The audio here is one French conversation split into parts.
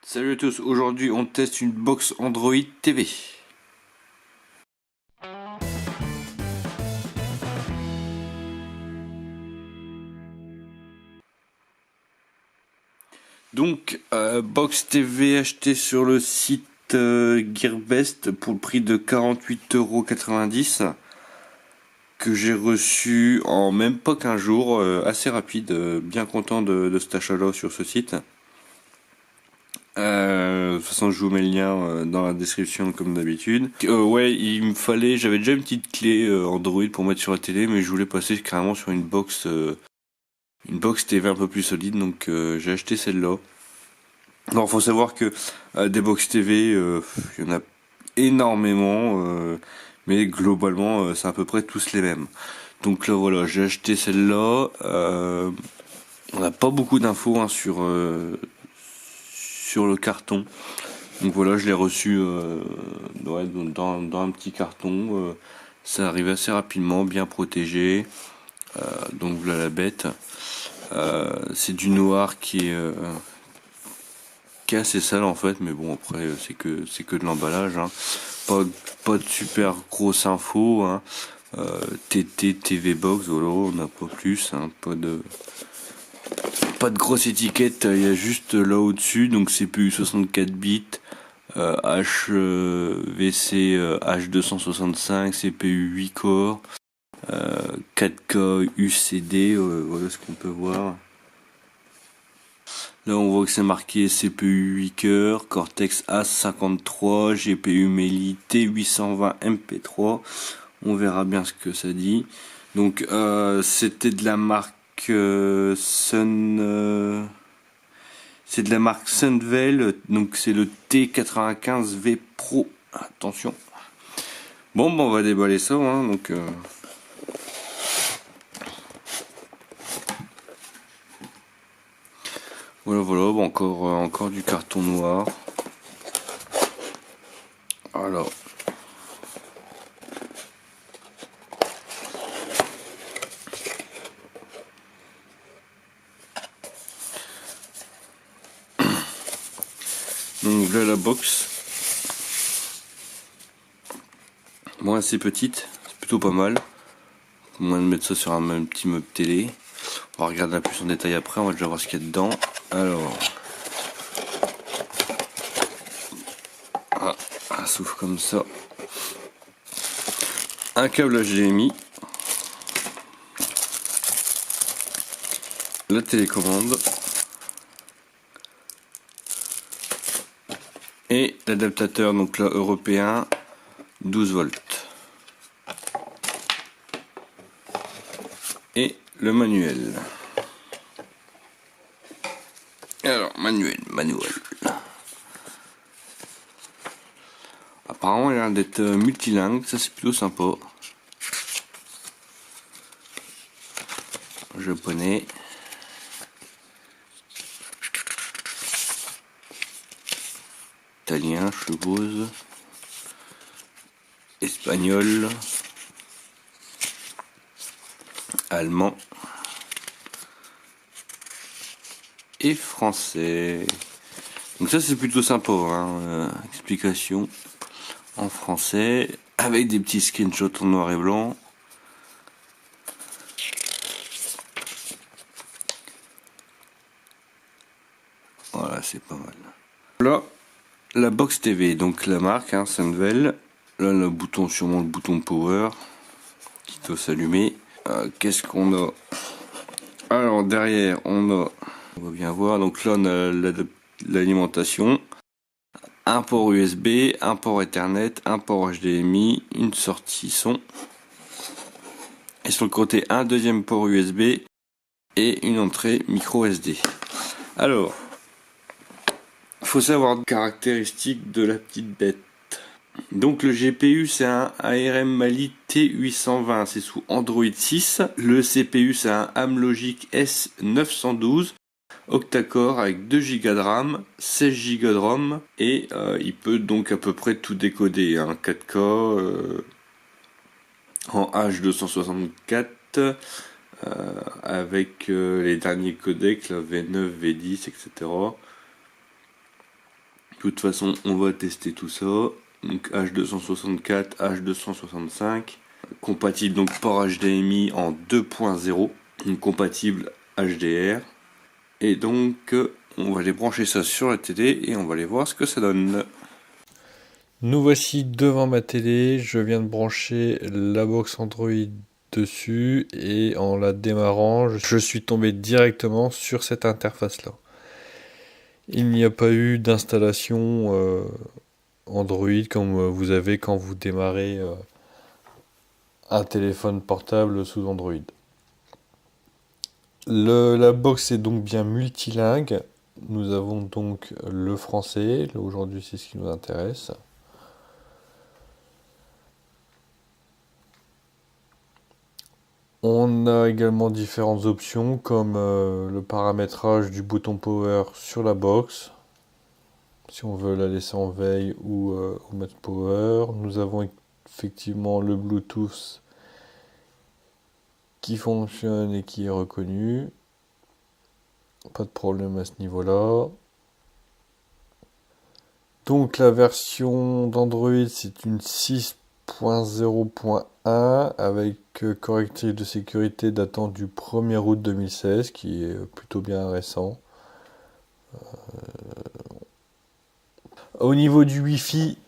Salut à tous, aujourd'hui on teste une box Android TV. Donc, box TV achetée sur le site Gearbest pour le prix de 48,90 €, que j'ai reçu en même pas qu'un jour, assez rapide, bien content de cet achat-là sur ce site. De toute façon, je vous mets le lien dans la description comme d'habitude. Ouais, j'avais déjà une petite clé Android pour mettre sur la télé, mais je voulais passer carrément sur une box TV un peu plus solide, donc j'ai acheté celle-là. Alors, faut savoir que des box TV, il y en a énormément, mais globalement, c'est à peu près tous les mêmes. Donc là, voilà, j'ai acheté celle-là. On n'a pas beaucoup d'infos hein, sur le carton. Donc voilà, je l'ai reçu dans un petit carton. Ça arrive assez rapidement, bien protégé. Donc voilà la bête. C'est du noir qui est assez sale en fait, mais bon après c'est que de l'emballage. Hein. Pas de super grosse info. Hein. TT TV Box, voilà, on n'a pas plus. Hein. Pas de grosse étiquette, il y a juste là au-dessus, donc CPU 64 bits, HVC H265, CPU 8 corps, 4K UCD, voilà ce qu'on peut voir. Là on voit que c'est marqué CPU 8 cœurs, Cortex A53, GPU Meli T820 MP3, on verra bien ce que ça dit. Donc c'était de la marque c'est de la marque Sunvel, donc c'est le T95V Pro. Attention. Bon, on va déballer ça, hein, donc. Voilà, bon, encore du carton noir. Alors. Donc là la box. Bon, assez petite, c'est plutôt pas mal. Au moins de mettre ça sur un même petit meuble télé. On va regarder un peu plus en détail après, on va déjà voir ce qu'il y a dedans. Alors. Ça s'ouvre comme ça. Un câble HDMI. La télécommande. Et l'adaptateur donc là européen 12 volts. Et le manuel. Alors manuel. Apparemment il a l'air d'être multilingue, ça c'est plutôt sympa. Japonais. Italien, je suppose. Espagnol. Allemand. Et français. Donc ça c'est plutôt sympa, hein. Explication en français avec des petits screenshots en noir et blanc. Voilà, c'est pas mal. Là, la box TV, donc la marque, hein, Sunvel. Là, le bouton, sûrement le bouton power qui doit s'allumer. Qu'est-ce qu'on a? Alors derrière, on va bien voir. Donc là, on a l'alimentation. Un port USB, un port Ethernet, un port HDMI, une sortie son. Et sur le côté, un deuxième port USB et une entrée micro SD. Alors, faut savoir les caractéristiques de la petite bête. Donc le GPU c'est un ARM Mali T820, c'est sous Android 6. Le CPU c'est un Amlogic S912 octa-core avec 2 Go de RAM, 16 Go de ROM et il peut donc à peu près tout décoder, hein, 4K en H264 avec les derniers codecs, la V9, V10, etc. toute façon, on va tester tout ça. Donc H264, H265, compatible donc port HDMI en 2.0, donc compatible HDR. Et donc on va aller brancher ça sur la télé et on va aller voir ce que ça donne. Nous voici devant ma télé, je viens de brancher la box Android dessus et en la démarrant, je suis tombé directement sur cette interface là. Il n'y a pas eu d'installation Android comme vous avez quand vous démarrez un téléphone portable sous Android. La box est donc bien multilingue. Nous avons donc le français. Là, aujourd'hui, c'est ce qui nous intéresse. On a également différentes options comme le paramétrage du bouton power sur la box. Si on veut la laisser en veille ou mettre power. Nous avons effectivement le Bluetooth qui fonctionne et qui est reconnu. Pas de problème à ce niveau-là. Donc la version d'Android c'est une 6.0.1 avec correctif de sécurité datant du 1er août 2016 qui est plutôt bien récent. Au niveau du Wi-Fi,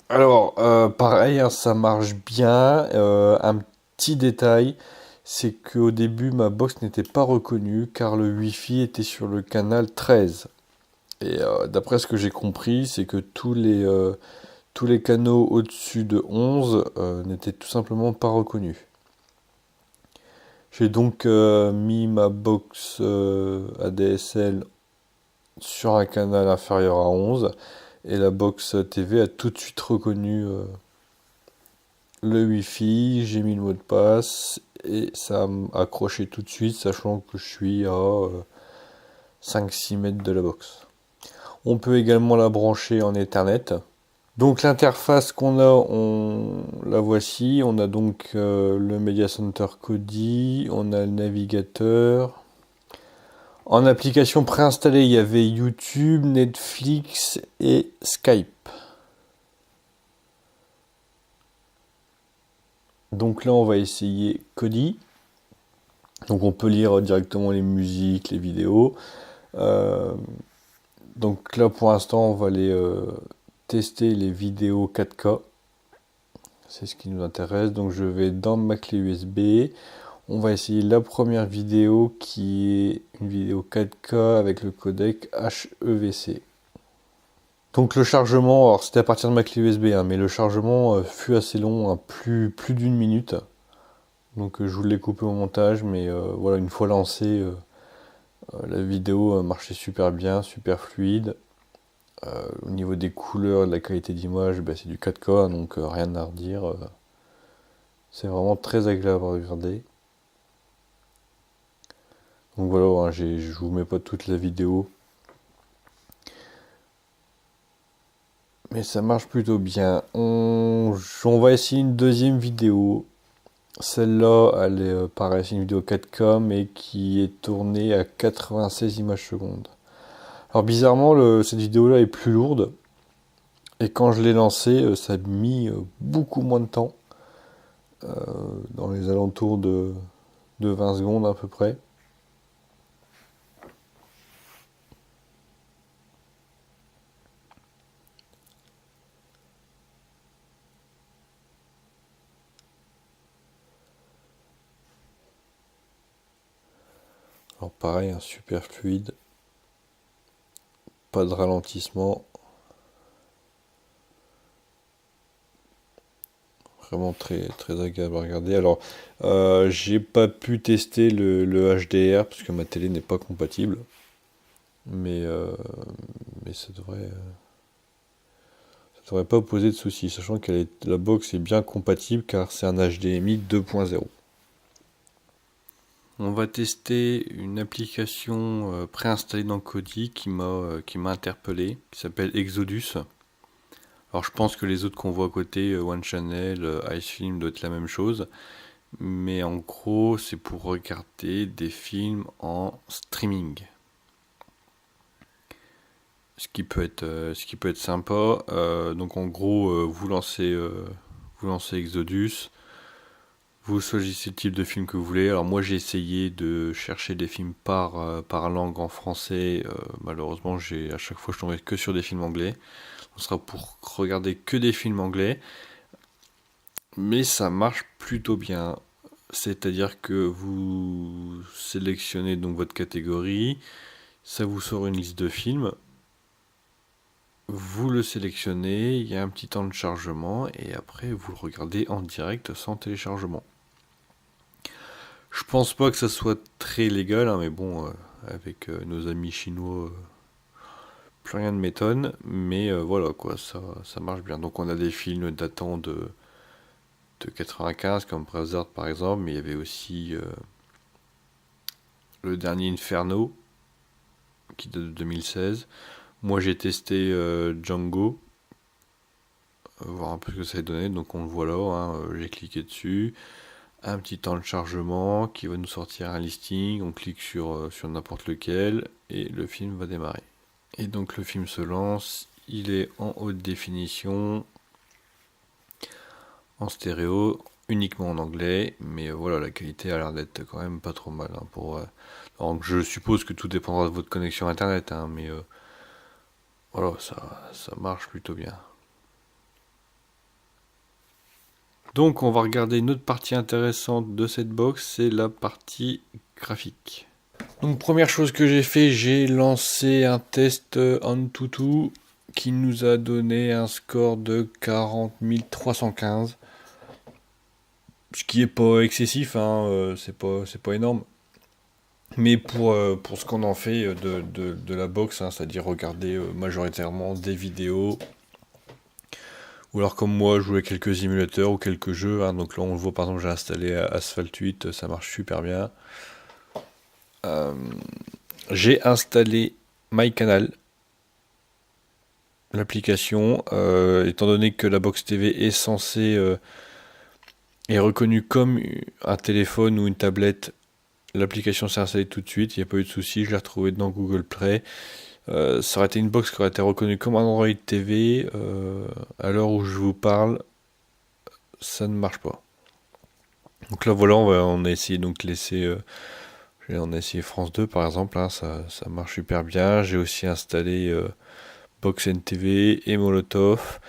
alors pareil, hein, ça marche bien. Un petit détail, c'est qu'au début ma box n'était pas reconnue car le Wi-Fi était sur le canal 13. Et d'après ce que j'ai compris, c'est que tous les canaux au-dessus de 11 n'étaient tout simplement pas reconnus. J'ai donc mis ma box ADSL sur un canal inférieur à 11 et la box TV a tout de suite reconnu le Wi-Fi, j'ai mis le mot de passe et ça m'a accroché tout de suite sachant que je suis à 5-6 mètres de la box. On peut également la brancher en Ethernet. Donc l'interface qu'on a, la voici. On a donc le Media Center Kodi, on a le navigateur. En application préinstallée, il y avait YouTube, Netflix et Skype. Donc là, on va essayer Kodi. Donc on peut lire directement les musiques, les vidéos. Donc là, pour l'instant, on va aller tester les vidéos 4K. C'est ce qui nous intéresse. Donc je vais dans ma clé USB. On va essayer la première vidéo qui est une vidéo 4K avec le codec HEVC. Donc le chargement, alors c'était à partir de ma clé USB, hein, mais le chargement fut assez long, hein, plus d'une minute. Donc je vous l'ai coupé au montage, mais voilà, une fois lancé, la vidéo marchait super bien, super fluide. Au niveau des couleurs et de la qualité d'image, c'est du 4K, donc rien à redire. C'est vraiment très agréable à regarder. Donc voilà, hein, je vous mets pas toute la vidéo. Mais ça marche plutôt bien. On va essayer une deuxième vidéo. Celle-là, elle est pareil, c'est une vidéo 4K, mais qui est tournée à 96 images secondes. Alors bizarrement, cette vidéo-là est plus lourde. Et quand je l'ai lancée, ça a mis beaucoup moins de temps. Dans les alentours de 20 secondes à peu près. Alors pareil, un super fluide. Pas de ralentissement. Vraiment très, très agréable à regarder. Alors, j'ai pas pu tester le HDR parce que ma télé n'est pas compatible. Mais ça devrait pas poser de soucis, sachant que la box est bien compatible car c'est un HDMI 2.0. On va tester une application préinstallée dans Kodi qui m'a interpellé, qui s'appelle Exodus. Alors je pense que les autres qu'on voit à côté, One Channel, Icefilm doit être la même chose. Mais en gros, c'est pour regarder des films en streaming. ce qui peut être sympa. Donc en gros, vous lancez Exodus, vous choisissez le type de film que vous voulez. Alors moi j'ai essayé de chercher des films par langue en français. Malheureusement à chaque fois je tombais que sur des films anglais. On sera pour regarder que des films anglais. Mais ça marche plutôt bien. C'est-à-dire que vous sélectionnez donc votre catégorie, ça vous sort une liste de films, vous le sélectionnez, il y a un petit temps de chargement et après vous le regardez en direct sans téléchargement. Je pense pas que ça soit très légal, hein, mais bon, avec nos amis chinois, plus rien ne m'étonne, mais voilà quoi, ça marche bien. Donc on a des films datant de 95 comme Braveheart par exemple, mais il y avait aussi le dernier Inferno qui date de 2016. Moi j'ai testé Django, voir un peu ce que ça a donné, donc on le voit là, hein, j'ai cliqué dessus, un petit temps de chargement qui va nous sortir un listing, on clique sur n'importe lequel et le film va démarrer. Et donc le film se lance, il est en haute définition, en stéréo, uniquement en anglais, mais voilà, la qualité a l'air d'être quand même pas trop mal. Hein, donc je suppose que tout dépendra de votre connexion internet, hein, mais voilà, ça marche plutôt bien. Donc on va regarder une autre partie intéressante de cette box, c'est la partie graphique. Donc première chose que j'ai fait, j'ai lancé un test Antutu qui nous a donné un score de 40 315. Ce qui est pas excessif, hein, c'est pas énorme. Mais pour ce qu'on en fait de la box, hein, c'est-à-dire regarder majoritairement des vidéos, ou alors comme moi, jouer quelques émulateurs ou quelques jeux. Hein, donc là, on le voit, par exemple, j'ai installé Asphalt 8, ça marche super bien. J'ai installé MyCanal, l'application, étant donné que la box TV est reconnue comme un téléphone ou une tablette. L'application s'est installée tout de suite, il n'y a pas eu de souci, je l'ai retrouvée dans Google Play. Ça aurait été une box qui aurait été reconnue comme un Android TV. À l'heure où je vous parle, ça ne marche pas. Donc là voilà, on a essayé donc on a essayé France 2 par exemple, hein, ça marche super bien. J'ai aussi installé Box NTV et Molotov.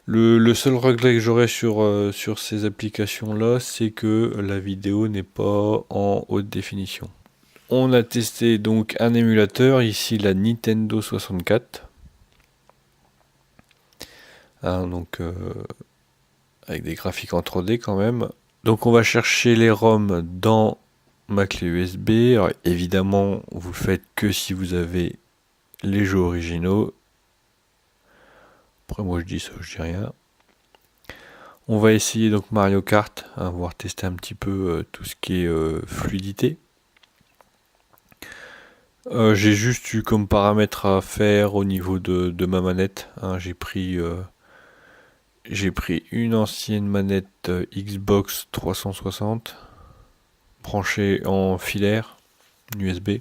Le seul regret que j'aurais sur ces applications-là, c'est que la vidéo n'est pas en haute définition. On a testé donc un émulateur, ici la Nintendo 64. Hein, donc avec des graphiques en 3D quand même. Donc on va chercher les ROM dans ma clé USB. Alors, évidemment, vous le faites que si vous avez les jeux originaux. Après moi je dis ça, je dis rien. On va essayer donc Mario Kart, hein, voir tester un petit peu tout ce qui est fluidité. J'ai juste eu comme paramètre à faire au niveau de ma manette. Hein, j'ai pris une ancienne manette Xbox 360 branchée en filaire USB.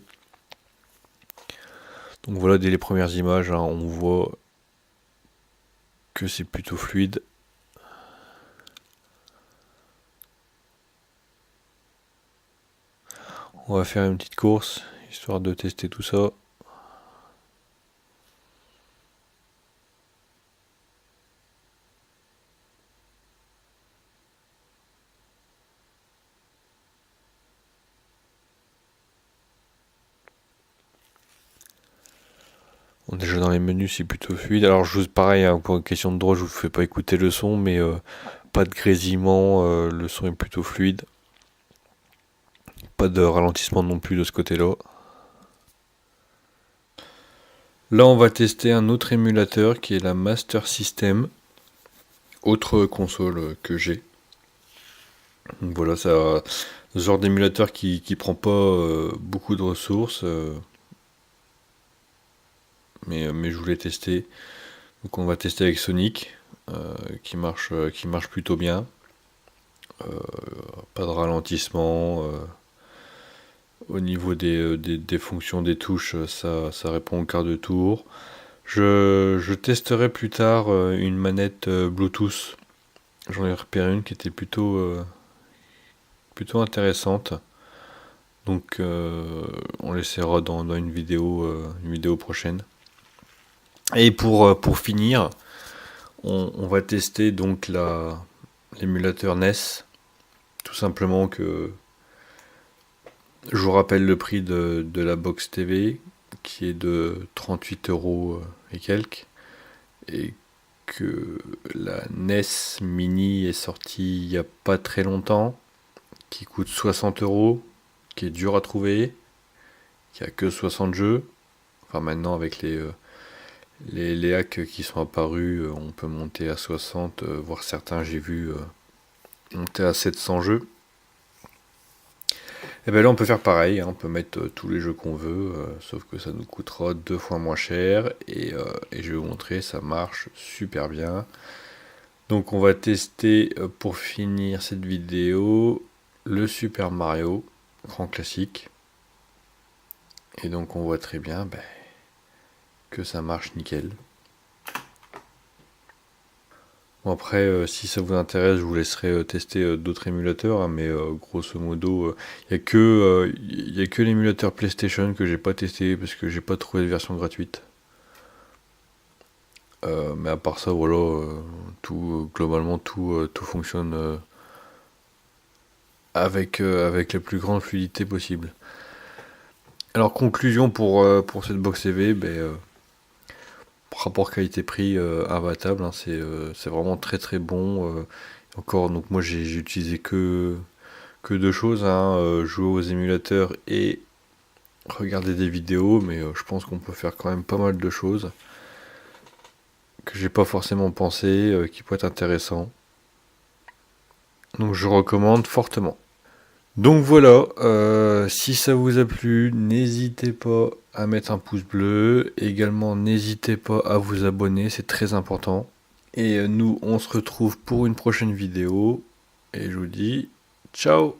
Donc voilà, dès les premières images, hein, on voit que c'est plutôt fluide. On va faire une petite course, histoire de tester tout ça. Bon, déjà dans les menus c'est plutôt fluide. Alors pareil, hein, pour une question de droit, je vous fais pas écouter le son, mais pas de grésillement, le son est plutôt fluide. Pas de ralentissement non plus de ce côté-là. Là, on va tester un autre émulateur qui est la Master System, autre console que j'ai. Donc voilà, ça, ce genre d'émulateur qui prend pas beaucoup de ressources, mais je voulais tester. Donc on va tester avec Sonic, qui marche plutôt bien. Pas de ralentissement. Au niveau des fonctions des touches, ça répond au quart de tour. Je testerai plus tard une manette Bluetooth. J'en ai repéré une qui était plutôt intéressante. Donc on l'essaiera dans une vidéo prochaine. Et pour finir, on va tester donc l'émulateur NES. Tout simplement que je vous rappelle le prix de la box TV qui est de 38 € et quelques. Et que la NES Mini est sortie il n'y a pas très longtemps, qui coûte 60 €, qui est dur à trouver, qui a que 60 jeux. Enfin maintenant avec les hacks qui sont apparus, on peut monter à 60, voire certains j'ai vu monter à 700 jeux. Et bien là on peut faire pareil, hein, on peut mettre tous les jeux qu'on veut, sauf que ça nous coûtera 2 fois moins cher et je vais vous montrer, ça marche super bien. Donc on va tester pour finir cette vidéo le Super Mario, grand classique. Et donc on voit très bien que ça marche nickel. Bon après, si ça vous intéresse, je vous laisserai tester d'autres émulateurs, hein, mais grosso modo, il n'y a que l'émulateur PlayStation que j'ai pas testé parce que j'ai pas trouvé de version gratuite. Mais à part ça, voilà, globalement tout fonctionne avec la plus grande fluidité possible. Alors conclusion pour cette box TV, rapport qualité-prix imbattable, hein, c'est vraiment très très bon. Encore, donc moi j'ai utilisé que deux choses, hein, jouer aux émulateurs et regarder des vidéos, mais je pense qu'on peut faire quand même pas mal de choses que j'ai pas forcément pensé, qui pourraient être intéressants. Donc je recommande fortement. Donc voilà, si ça vous a plu, n'hésitez pas à mettre un pouce bleu. Également, n'hésitez pas à vous abonner, c'est très important. Et nous, on se retrouve pour une prochaine vidéo. Et je vous dis ciao!